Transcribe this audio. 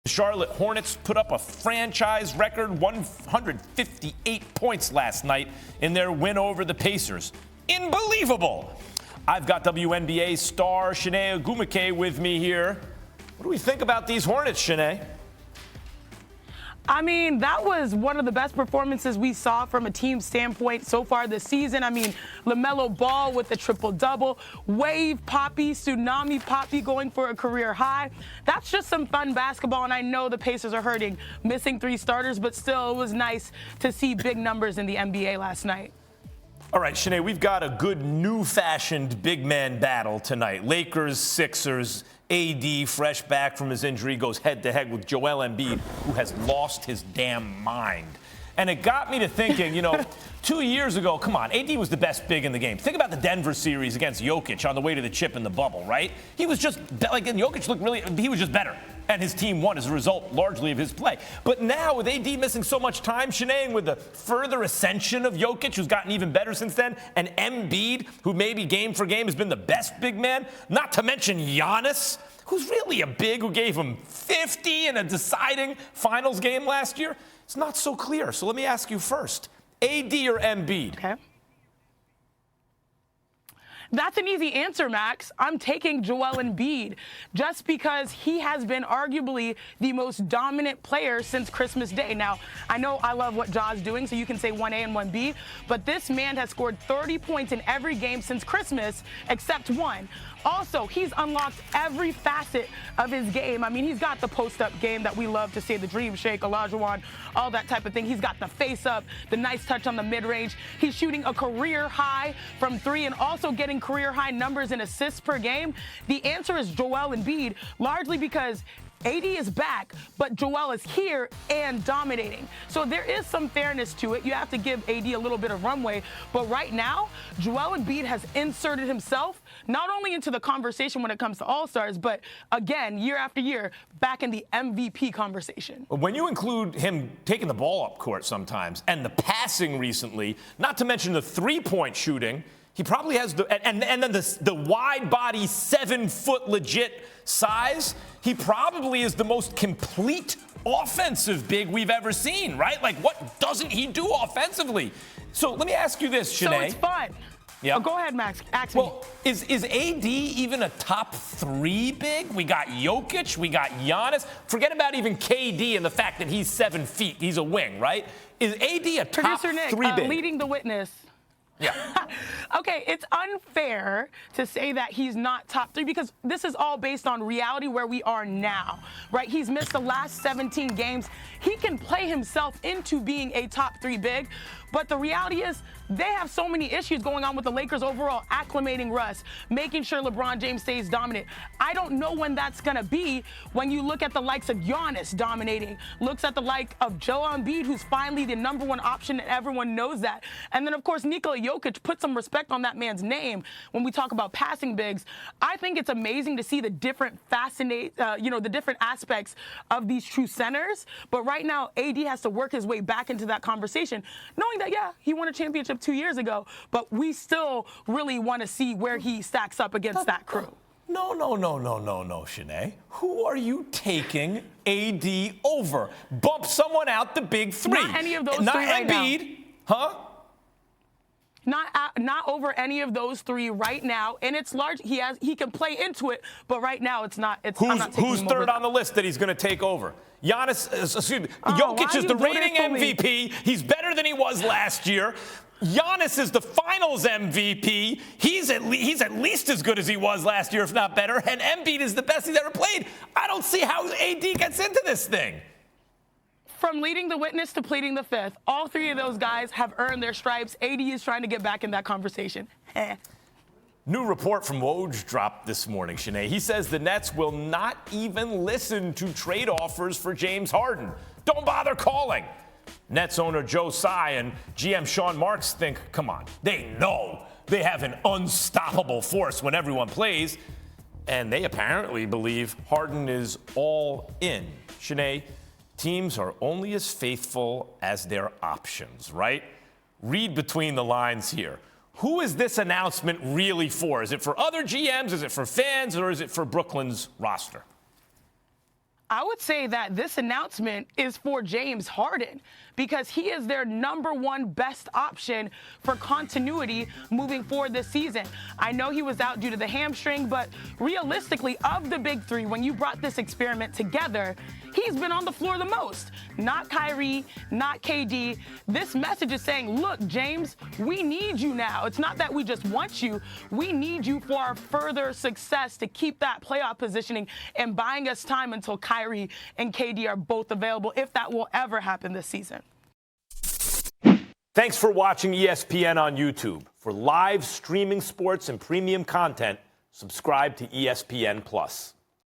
Charlotte Hornets put up a franchise record 158 points last night in their win over the Pacers. Unbelievable. I've got WNBA star Chiney Ogwumike with me here. What do we think about these Hornets, Chiney? I mean, that was one of the best performances we saw from a team standpoint so far this season. I mean, LaMelo Ball with a triple-double, Wave Poppy, Tsunami Poppy going for a career high. That's just some fun basketball, and I know the Pacers are hurting, missing 3 starters, but still it was nice to see big numbers in the NBA last night. All right, Chiney, we've got a good new-fashioned big man battle tonight. Lakers, Sixers. AD, fresh back from his injury, goes head-to-head with Joel Embiid, who has lost his damn mind. And it got me to thinking, 2 years ago, come on, AD was the best big in the game. Think about the Denver series against Jokic on the way to the chip in the bubble, right? He was just, and Jokic looked he was just better. And his team won as a result largely of his play. But now with AD missing so much time, Chiney, and with the further ascension of Jokic, who's gotten even better since then, and Embiid, who maybe game for game has been the best big man, not to mention Giannis, who's really a big, who gave him 50 in a deciding finals game last year, it's not so clear. So let me ask you first, AD or Embiid? Okay. That's an easy answer, Max. I'm taking Joel Embiid just because he has been arguably the most dominant player since Christmas Day. Now, I know I love what Ja's doing, so you can say 1A and 1B, but this man has scored 30 points in every game since Christmas except one. Also, he's unlocked every facet of his game. I mean, he's got the post-up game that we love to see, the dream shake, Olajuwon, all that type of thing. He's got the face-up, the nice touch on the mid-range. He's shooting a career high from 3 and also getting career-high numbers in assists per game. The answer is Joel Embiid, largely because AD is back, but Joel is here and dominating. So there is some fairness to it. You have to give AD a little bit of runway. But right now, Joel Embiid has inserted himself not only into the conversation when it comes to All-Stars, but again, year after year, back in the MVP conversation. When you include him taking the ball up court sometimes and the passing recently, not to mention the three-point shooting, he probably has and then the wide body 7-foot legit size. He probably is the most complete offensive big we've ever seen, right? Like, what doesn't he do offensively? So let me ask you this, Chiney. So it's fun. Yeah. Oh, go ahead, Max. Ask me. Well, is AD even a top 3 big? We got Jokic, we got Giannis. Forget about even KD and the fact that he's 7 feet. He's a wing, right? Is AD a top Producer Nick, 3 big? leading the witness. Yeah. Okay, it's unfair to say that he's not top 3 because this is all based on reality where we are now, right? He's missed the last 17 games. He can play himself into being a top 3 big, but the reality is they have so many issues going on with the Lakers overall, acclimating Russ, making sure LeBron James stays dominant. I don't know when that's going to be when you look at the likes of Giannis dominating, looks at the like of Joel Embiid, who's finally the #1 option, and everyone knows that. And then, of course, Nikola Jokic, put some respect on that man's name when we talk about passing bigs. I think it's amazing to see the different the different aspects of these true centers. But right now, AD has to work his way back into that conversation, knowing that, yeah, he won a championship 2 years ago, but we still really want to see where he stacks up against that crew. No, Chiney. Who are you taking AD over? Bump someone out the big 3. Not any of those Not 3 right Embiid, now. Not over any of those 3 right now, and it's large. He can play into it, but right now it's not. I'm not taking who's him third over on the list that he's going to take over? Jokic is the reigning MVP. He's better than he was last year. Giannis is the finals MVP. He's at least as good as he was last year, if not better. And Embiid is the best he's ever played. I don't see how AD gets into this thing. From leading the witness to pleading the fifth, all 3 of those guys have earned their stripes. AD is trying to get back in that conversation. New report from Woj dropped this morning, Chiney. He says the Nets will not even listen to trade offers for James Harden. Don't bother calling. Nets owner Joe Tsai and GM Sean Marks think, come on, they know they have an unstoppable force when everyone plays, and they apparently believe Harden is all in. Chiney, teams are only as faithful as their options, right? Read between the lines here. Who is this announcement really for? Is it for other GMs? Is it for fans? Or is it for Brooklyn's roster? I would say that this announcement is for James Harden because he is their #1 best option for continuity moving forward this season. I know he was out due to the hamstring, but realistically, of the big three, when you brought this experiment together, he's been on the floor the most. Not Kyrie, not KD. This message is saying, look, James, we need you now. It's not that we just want you. We need you for our further success to keep that playoff positioning and buying us time until Kyrie and KD are both available, if that will ever happen this season. Thanks for watching ESPN on YouTube. For live streaming sports and premium content, subscribe to ESPN+.